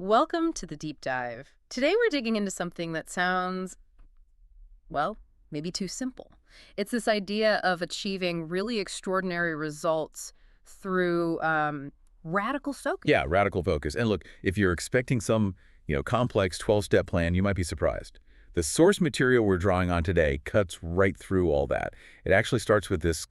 Welcome to the deep dive. Today we're digging into something that sounds, well, maybe too simple. It's this idea of achieving really extraordinary results through radical focus. Yeah, radical focus. And look, if you're expecting some, complex 12-step plan, you might be surprised. The source material we're drawing on today cuts right through all that. It actually starts with this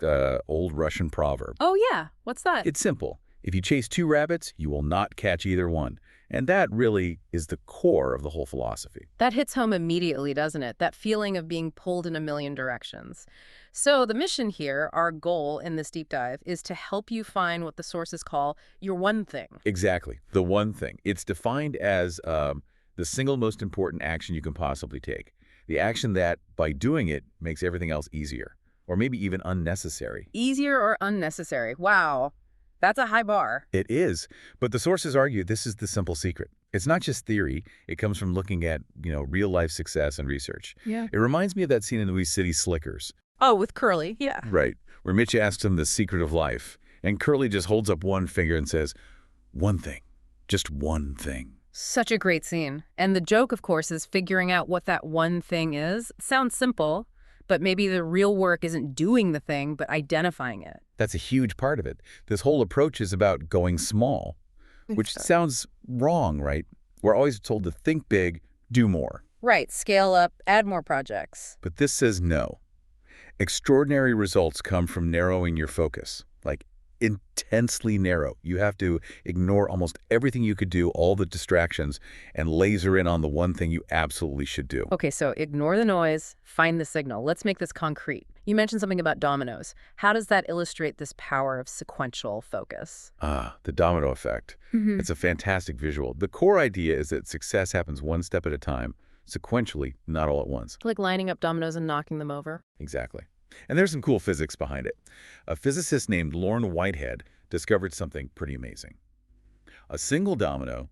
old Russian proverb. Oh, yeah. What's that? It's simple. If you chase two rabbits, you will not catch either one. And that really is the core of the whole philosophy. That hits home immediately, doesn't it? That feeling of being pulled in a million directions. So the mission here, our goal in this deep dive, is to help you find what the sources call your one thing. Exactly. The one thing. It's defined as the single most important action you can possibly take. The action that, by doing it, makes everything else easier, or maybe even unnecessary. Easier or unnecessary? Wow. That's a high bar. It is, but the sources argue this is the simple secret. It's not just theory. It comes from looking at, real-life success and research. Yeah. It reminds me of that scene in the movie City Slickers. Oh, with Curly, yeah. Right, where Mitch asks him the secret of life, and Curly just holds up one finger and says, one thing, just one thing. Such a great scene. And the joke, of course, is figuring out what that one thing is. Sounds simple, but maybe the real work isn't doing the thing, but identifying it. That's a huge part of it. This whole approach is about going small, which sounds wrong, right? We're always told to think big, do more. Right, scale up, add more projects. But this says no. Extraordinary results come from narrowing your focus, like intensely narrow. You have to ignore almost everything you could do, all the distractions, and laser in on the one thing you absolutely should do. Okay, so ignore the noise, find the signal. Let's make this concrete. You mentioned something about dominoes. How does that illustrate this power of sequential focus? The domino effect. It's a fantastic visual. The core idea is that success happens one step at a time, sequentially, not all at once. Like lining up dominoes and knocking them over? Exactly. And there's some cool physics behind it. A physicist named Lorne Whitehead discovered something pretty amazing. A single domino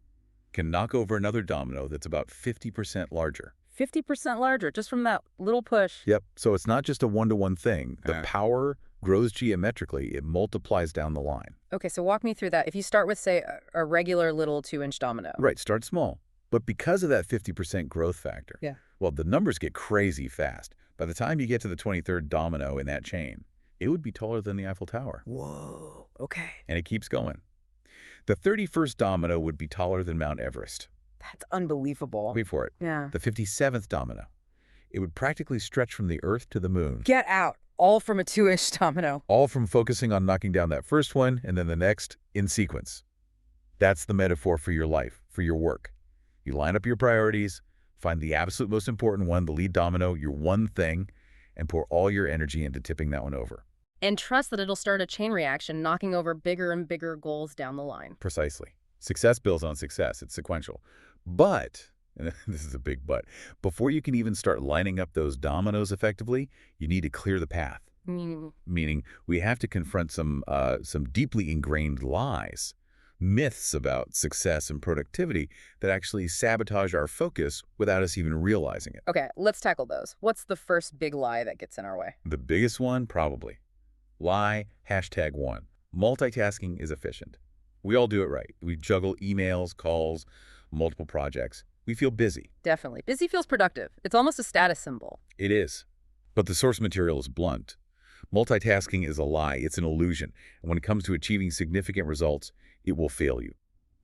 can knock over another domino that's about 50% larger. 50% larger, just from that little push. Yep. So it's not just a one-to-one thing. The power grows geometrically. It multiplies down the line. Okay, so walk me through that. If you start with, say, a regular little 2-inch domino. Right. Start small. But because of that 50% growth factor, well, the numbers get crazy fast. By the time you get to the 23rd domino in that chain, it would be taller than the Eiffel Tower. Whoa, okay. And it keeps going. The 31st domino would be taller than Mount Everest. That's unbelievable. Wait for it. Yeah. The 57th domino. It would practically stretch from the Earth to the moon. Get out. All from a 2-inch domino. All from focusing on knocking down that first one and then the next in sequence. That's the metaphor for your life, for your work. You line up your priorities, find the absolute most important one, the lead domino, your one thing, and pour all your energy into tipping that one over. And trust that it'll start a chain reaction, knocking over bigger and bigger goals down the line. Precisely. Success builds on success. It's sequential. But, and this is a big but, before you can even start lining up those dominoes effectively, you need to clear the path. Meaning we have to confront some deeply ingrained lies, myths about success and productivity that actually sabotage our focus without us even realizing it. Okay, let's tackle those. What's the first big lie that gets in our way? The biggest one, probably. Lie, #1. Multitasking is efficient. We all do it right. We juggle emails, calls, multiple projects. We feel busy. Definitely. Busy feels productive. It's almost a status symbol. It is. But the source material is blunt. Multitasking is a lie. It's an illusion. And when it comes to achieving significant results, it will fail you.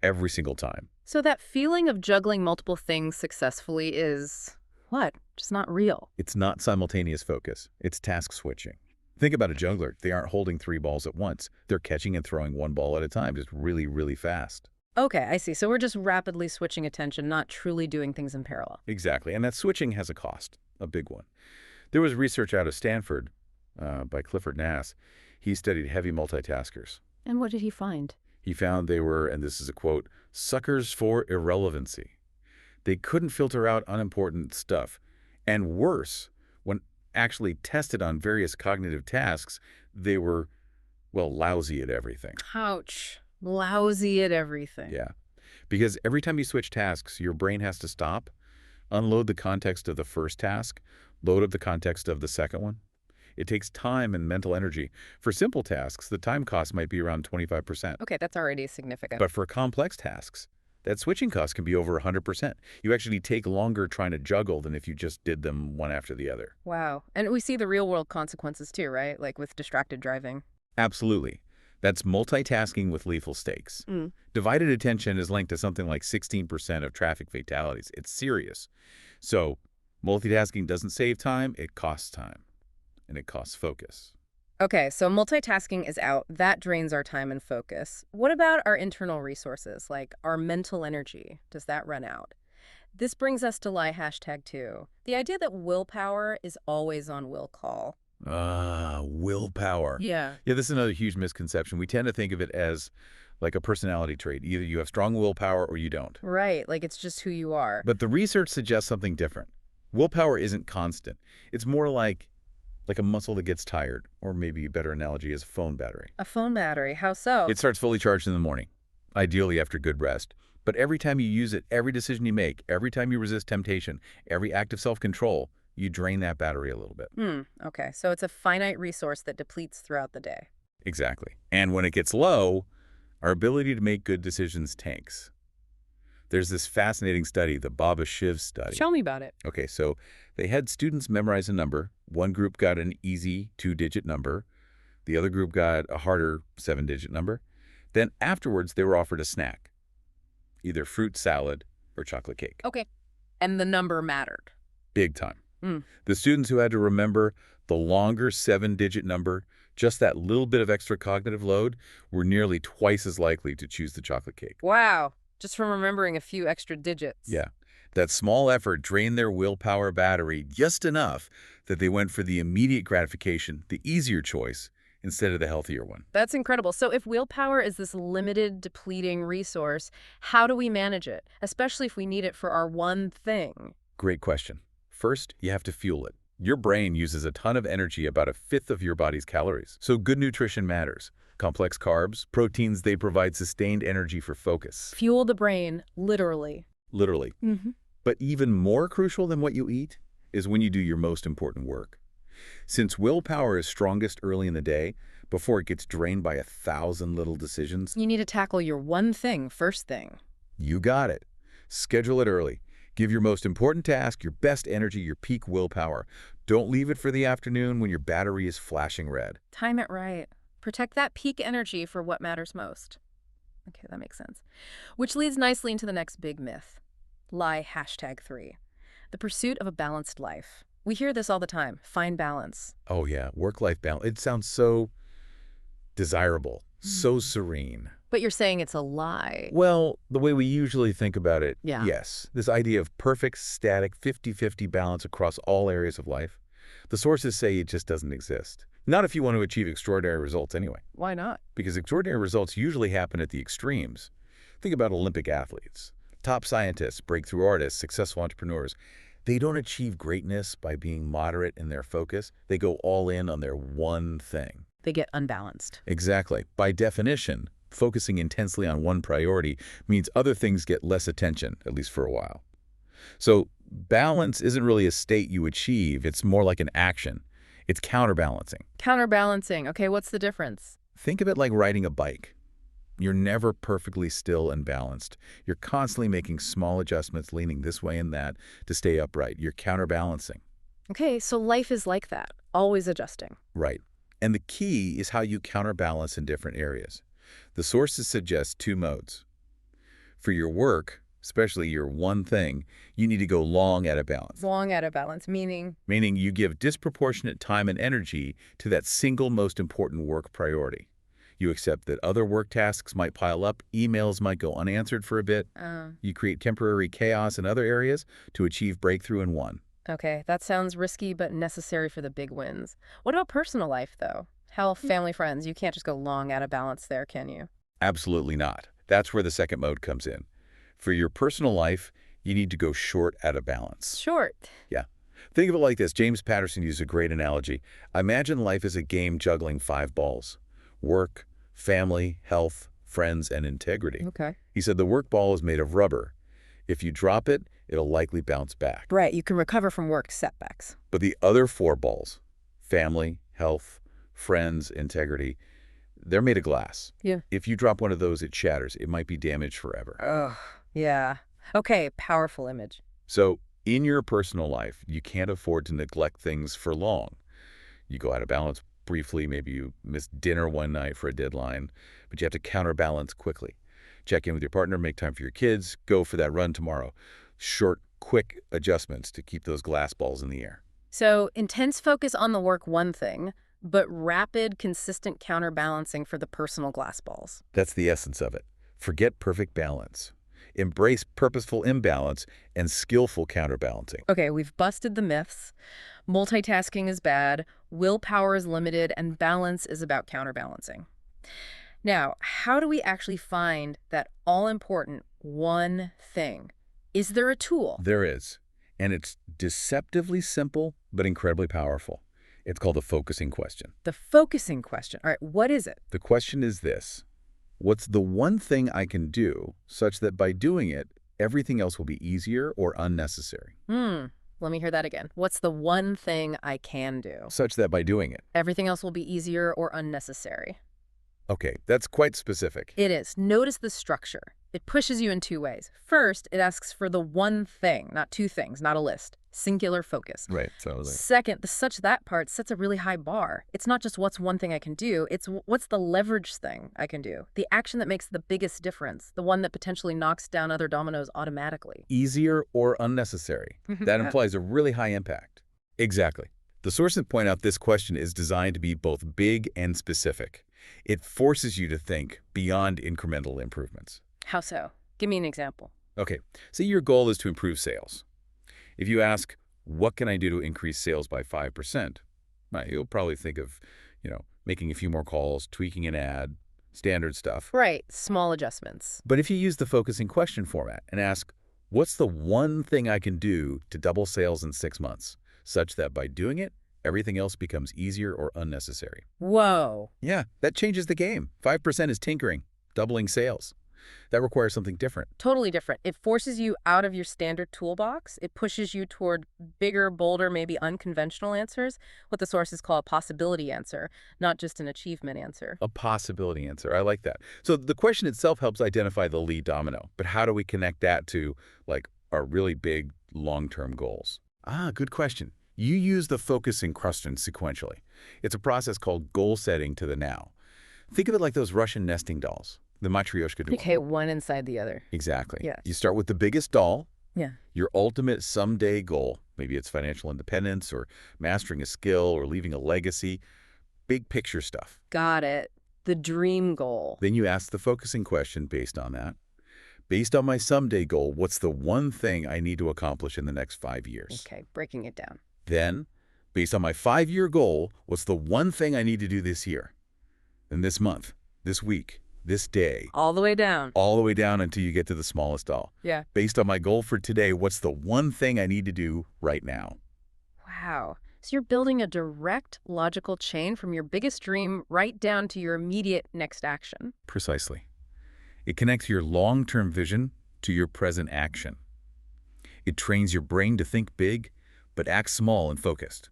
Every single time. So that feeling of juggling multiple things successfully is, what? Just not real. It's not simultaneous focus. It's task switching. Think about a juggler. They aren't holding 3 balls at once. They're catching and throwing 1 ball at a time, just really, really fast. Okay, I see. So we're just rapidly switching attention, not truly doing things in parallel. Exactly. And that switching has a cost, a big one. There was research out of Stanford by Clifford Nass. He studied heavy multitaskers. And what did he find? He found they were, and this is a quote, suckers for irrelevancy. They couldn't filter out unimportant stuff. And worse, when actually tested on various cognitive tasks, they were, well, lousy at everything. Ouch. Lousy at everything. Yeah. Because every time you switch tasks, your brain has to stop, unload the context of the first task, load up the context of the second one. It takes time and mental energy. For simple tasks, the time cost might be around 25%. Okay, that's already significant. But for complex tasks, that switching cost can be over 100%. You actually take longer trying to juggle than if you just did them one after the other. Wow. And we see the real-world consequences too, right? Like with distracted driving. Absolutely. That's multitasking with lethal stakes. Mm. Divided attention is linked to something like 16% of traffic fatalities. It's serious. So multitasking doesn't save time, it costs time. And it costs focus. Okay, so multitasking is out. That drains our time and focus. What about our internal resources, like our mental energy? Does that run out? This brings us to lie #2. The idea that willpower is always on will call. Willpower. Yeah. Yeah, this is another huge misconception. We tend to think of it as like a personality trait. Either you have strong willpower or you don't. Right, like it's just who you are. But the research suggests something different. Willpower isn't constant. It's more like a muscle that gets tired, or maybe a better analogy is a phone battery. A phone battery, how so? It starts fully charged in the morning, ideally after good rest. But every time you use it, every decision you make, every time you resist temptation, every act of self-control, you drain that battery a little bit. Okay, so it's a finite resource that depletes throughout the day. Exactly. And when it gets low, our ability to make good decisions tanks. There's this fascinating study, the Baba-Shiv study. Tell me about it. Okay, so they had students memorize a number. One group got an easy 2-digit number. The other group got a harder 7-digit number. Then afterwards, they were offered a snack, either fruit salad or chocolate cake. Okay. And the number mattered. Big time. The students who had to remember the longer 7-digit number, just that little bit of extra cognitive load, were nearly twice as likely to choose the chocolate cake. Wow. Just from remembering a few extra digits. Yeah. That small effort drained their willpower battery just enough that they went for the immediate gratification, the easier choice, instead of the healthier one. That's incredible. So if willpower is this limited, depleting resource, how do we manage it, especially if we need it for our one thing? Great question. First, you have to fuel it. Your brain uses a ton of energy, about 1/5 of your body's calories. So good nutrition matters. Complex carbs, proteins, they provide sustained energy for focus. Fuel the brain, literally. Literally. But even more crucial than what you eat is when you do your most important work. Since willpower is strongest early in the day, before it gets drained by 1,000 little decisions, You need to tackle your one thing first thing. you got it. Schedule it early. Give your most important task your best energy, your peak willpower. Don't leave it for the afternoon when your battery is flashing red. Time it right. Protect that peak energy for what matters most. Okay, that makes sense. Which leads nicely into the next big myth. Lie #3. The pursuit of a balanced life. We hear this all the time. Find balance. Oh yeah, work-life balance. It sounds so desirable, so serene. But you're saying it's a lie. Well, the way we usually think about it, Yeah. yes. This idea of perfect, static, 50-50 balance across all areas of life. The sources say it just doesn't exist. Not if you want to achieve extraordinary results anyway, Why not? because extraordinary results usually happen at the extremes. Think about Olympic athletes, top scientists, breakthrough artists, successful entrepreneurs. They don't achieve greatness by being moderate in their focus. They go all in on their one thing. They get unbalanced. Exactly. By definition, focusing intensely on one priority means other things get less attention, at least for a while. So balance isn't really a state you achieve. It's more like an action. It's counterbalancing. Counterbalancing. Okay, what's the difference? Think of it like riding a bike. You're never perfectly still and balanced. You're constantly making small adjustments, leaning this way and that to stay upright. You're counterbalancing. Okay, so life is like that, always adjusting. Right. And the key is how you counterbalance in different areas. The sources suggest 2 modes. For your work, especially your one thing, you need to go long at a balance. Long at a balance, meaning? Meaning you give disproportionate time and energy to that single most important work priority. You accept that other work tasks might pile up, emails might go unanswered for a bit. You create temporary chaos in other areas to achieve breakthrough in one. Okay, that sounds risky but necessary for the big wins. What about personal life, though? Health, family, friends. You can't just go long at a balance there, can you? Absolutely not. That's where the second mode comes in. For your personal life, you need to go short at a balance. Short. Yeah. Think of it like this. James Patterson used a great analogy. Imagine life as a game juggling 5 balls. Work, family, health, friends, and integrity. Okay. He said the work ball is made of rubber. If you drop it, it'll likely bounce back. Right, you can recover from work setbacks. But the other 4 balls, family, health, friends, integrity, they're made of glass. Yeah. If you drop one of those, it shatters. It might be damaged forever. Ugh. Yeah. Okay, powerful image. So in your personal life, you can't afford to neglect things for long. You go out of balance briefly, maybe you miss dinner one night for a deadline, but you have to counterbalance quickly. Check in with your partner, make time for your kids, go for that run tomorrow. Short, quick adjustments to keep those glass balls in the air. So intense focus on the work, one thing, but rapid, consistent counterbalancing for the personal glass balls. That's the essence of it. Forget perfect balance. Embrace purposeful imbalance and skillful counterbalancing. Okay, we've busted the myths. Multitasking is bad, willpower is limited, and balance is about counterbalancing. Now, how do we actually find that all-important one thing? Is there a tool? There is. And it's deceptively simple, but incredibly powerful. It's called the focusing question. The focusing question. All right, what is it? The question is this: what's the one thing I can do such that by doing it, everything else will be easier or unnecessary? Let me hear that again. What's the one thing I can do? Such that by doing it. Everything else will be easier or unnecessary. Okay, that's quite specific. It is. Notice the structure. It pushes you in two ways. First, it asks for the one thing, not two things, not a list. Singular focus. Right, so like, Second, the such that part sets a really high bar. It's not just what's one thing I can do, it's what's the leverage thing I can do. The action that makes the biggest difference, the one that potentially knocks down other dominoes automatically. easier or unnecessary. That implies a really high impact. Exactly. The sources point out this question is designed to be both big and specific. It forces you to think beyond incremental improvements. How so? Give me an example. Okay, say your goal is to improve sales. If you ask, what can I do to increase sales by 5%? Well, you'll probably think of, making a few more calls, tweaking an ad, standard stuff. Right, small adjustments. But if you use the focusing question format and ask, what's the one thing I can do to double sales in 6 months, such that by doing it, everything else becomes easier or unnecessary? Whoa. Yeah, that changes the game. 5% is tinkering, doubling sales. That requires something different. Totally different. It forces you out of your standard toolbox. It pushes you toward bigger, bolder, maybe unconventional answers, what the sources call a possibility answer, not just an achievement answer. A possibility answer. I like that. So the question itself helps identify the lead domino. But how do we connect that to, our really big long-term goals? Good question. You use the focusing question sequentially. It's a process called goal setting to the now. Think of it like those Russian nesting dolls. The Matryoshka doll. Okay, one inside the other. Exactly. Yes. You start with the biggest doll, Yeah. your ultimate someday goal. Maybe it's financial independence or mastering a skill or leaving a legacy. Big picture stuff. Got it. The dream goal. Then you ask the focusing question based on that. Based on my someday goal, what's the one thing I need to accomplish in the next 5 years? Okay, breaking it down. Then, based on my 5-year goal, what's the one thing I need to do this year? Then this month, this week, this day. All the way down. All the way down until you get to the smallest doll. Yeah. Based on my goal for today, what's the one thing I need to do right now? Wow. So you're building a direct logical chain from your biggest dream right down to your immediate next action. Precisely. It connects your long-term vision to your present action. It trains your brain to think big, but act small and focused.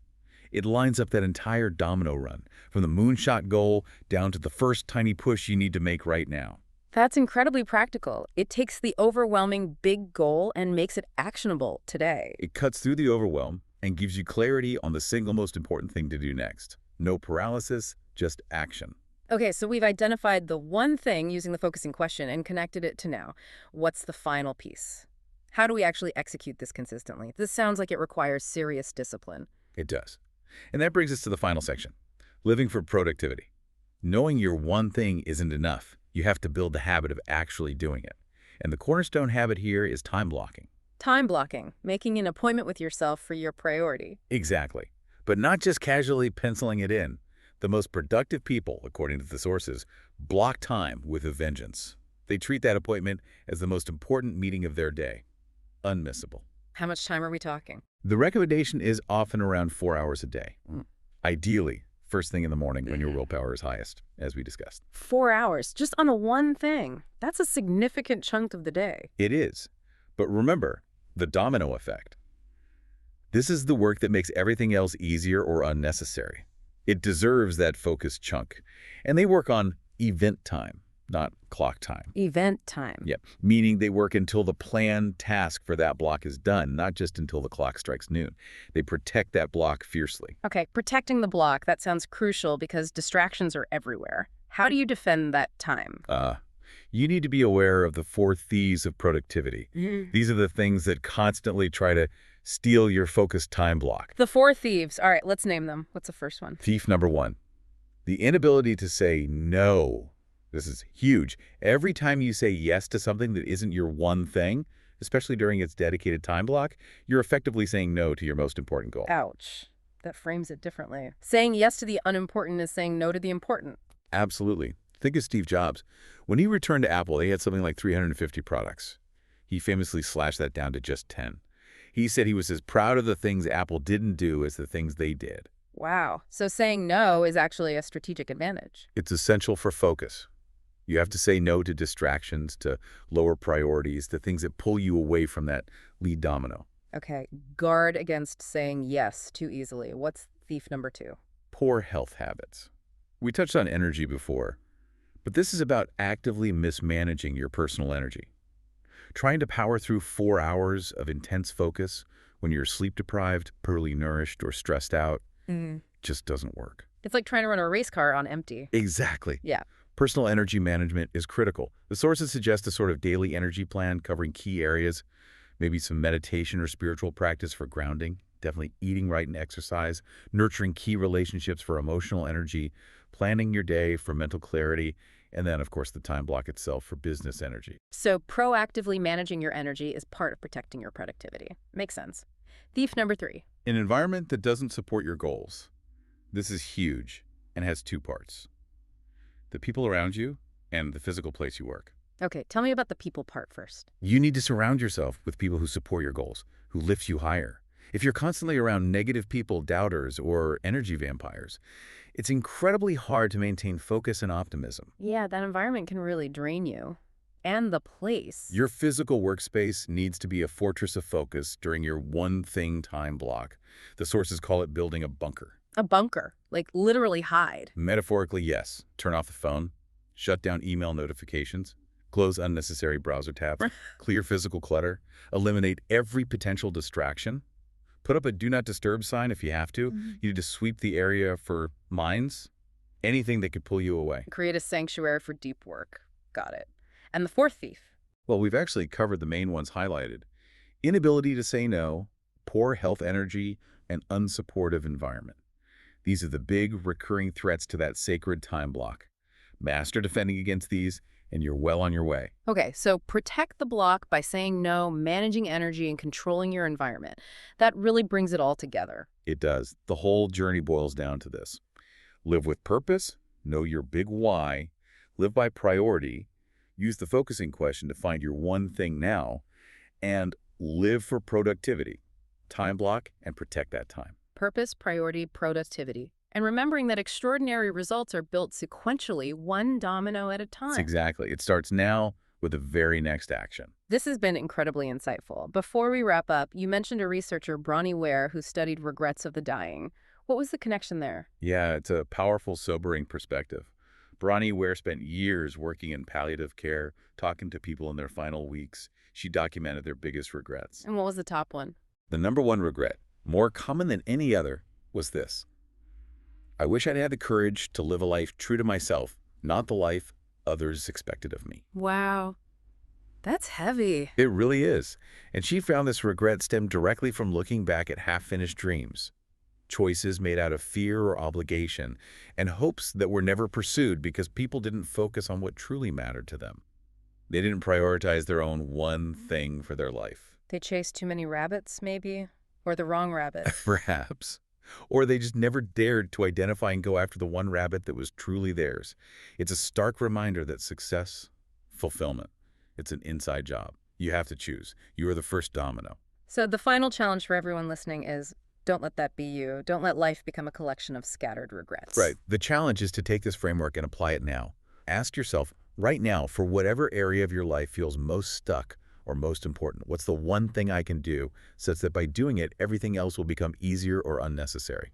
It lines up that entire domino run, from the moonshot goal down to the first tiny push you need to make right now. That's incredibly practical. It takes the overwhelming big goal and makes it actionable today. It cuts through the overwhelm and gives you clarity on the single most important thing to do next. No paralysis, just action. Okay, so we've identified the one thing using the focusing question and connected it to now. What's the final piece? How do we actually execute this consistently? This sounds like it requires serious discipline. It does. And that brings us to the final section, living for productivity. Knowing your one thing isn't enough. You have to build the habit of actually doing it. And the cornerstone habit here is time blocking. Time blocking, making an appointment with yourself for your priority. Exactly. But not just casually penciling it in. The most productive people, according to the sources, block time with a vengeance. They treat that appointment as the most important meeting of their day. Unmissable. How much time are we talking? The recommendation is often around 4 hours a day. Ideally, first thing in the morning when your willpower is highest, as we discussed. 4 hours, just on the one thing. That's a significant chunk of the day. It is. But remember, the domino effect. This is the work that makes everything else easier or unnecessary. It deserves that focused chunk. And they work on event time, not clock time. Event time. Yep, meaning they work until the planned task for that block is done, not just until the clock strikes noon. They protect that block fiercely. Okay, protecting the block, that sounds crucial because distractions are everywhere. How do you defend that time? You need to be aware of the four thieves of productivity. These are the things that constantly try to steal your focused time block. The four thieves. All right, let's name them. What's the first one? Thief number one, the inability to say no. This is huge. Every time you say yes to something that isn't your one thing, especially during its dedicated time block, you're effectively saying no to your most important goal. Ouch. That frames it differently. Saying yes to the unimportant is saying no to the important. Absolutely. Think of Steve Jobs. When he returned to Apple, they had something like 350 products. He famously slashed that down to just 10. He said he was as proud of the things Apple didn't do as the things they did. Wow. So saying no is actually a strategic advantage. It's essential for focus. You have to say no to distractions, to lower priorities, to things that pull you away from that lead domino. Okay, guard against saying yes too easily. What's thief number two? Poor health habits. We touched on energy before, but this is about actively mismanaging your personal energy. Trying to power through 4 hours of intense focus when you're sleep-deprived, poorly nourished, or stressed out just doesn't work. It's like trying to run a race car on empty. Exactly. Yeah. Personal energy management is critical. The sources suggest a sort of daily energy plan covering key areas, maybe some meditation or spiritual practice for grounding, definitely eating right and exercise, nurturing key relationships for emotional energy, planning your day for mental clarity, and then, of course, the time block itself for business energy. So proactively managing your energy is part of protecting your productivity. Makes sense. Thief number three. An environment that doesn't support your goals. This is huge and has two parts: the people around you and the physical place you work. Okay, tell me about the people part first. You need to surround yourself with people who support your goals, who lift you higher. If you're constantly around negative people, doubters, or energy vampires, it's incredibly hard to maintain focus and optimism. Yeah, that environment can really drain you. And the place. Your physical workspace needs to be a fortress of focus during your one-thing time block. The sources call it building a bunker. A bunker, like literally hide. Metaphorically, yes. Turn off the phone, shut down email notifications, close unnecessary browser tabs, clear physical clutter, eliminate every potential distraction. Put up a do not disturb sign if you have to. You need to sweep the area for mines, anything that could pull you away. Create a sanctuary for deep work. Got it. And the fourth thief. Well, we've actually covered the main ones highlighted: inability to say no, poor health energy, and unsupportive environment. These are the big recurring threats to that sacred time block. Master defending against these, and you're well on your way. Okay, so protect the block by saying no, managing energy, and controlling your environment. That really brings it all together. It does. The whole journey boils down to this: live with purpose, know your big why, live by priority, use the focusing question to find your one thing now, and live for productivity. Time block and protect that time. Purpose, priority, productivity. And remembering that extraordinary results are built sequentially, one domino at a time. Exactly. It starts now with the very next action. This has been incredibly insightful. Before we wrap up, you mentioned a researcher, Bronnie Ware, who studied regrets of the dying. What was the connection there? Yeah, it's a powerful, sobering perspective. Bronnie Ware spent years working in palliative care, talking to people in their final weeks. She documented their biggest regrets. And what was the top one? The number one regret, more common than any other, was this: I wish I'd had the courage to live a life true to myself, not the life others expected of me. Wow. That's heavy. It really is. And she found this regret stemmed directly from looking back at half-finished dreams, choices made out of fear or obligation, and hopes that were never pursued because people didn't focus on what truly mattered to them. They didn't prioritize their own one thing for their life. They chased too many rabbits, maybe? Or the wrong rabbit? Perhaps. Or they just never dared to identify and go after the one rabbit that was truly theirs. It's a stark reminder that success, fulfillment, it's an inside job. You have to choose. You are the first domino. So the final challenge for everyone listening is, don't let that be you. Don't let life become a collection of scattered regrets. Right. The challenge is to take this framework and apply it now. Ask yourself, right now, for whatever area of your life feels most stuck or most important, what's the one thing I can do such that by doing it, everything else will become easier or unnecessary?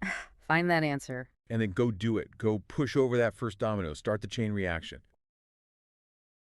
Find that answer. And then go do it. Go push over that first domino. Start the chain reaction.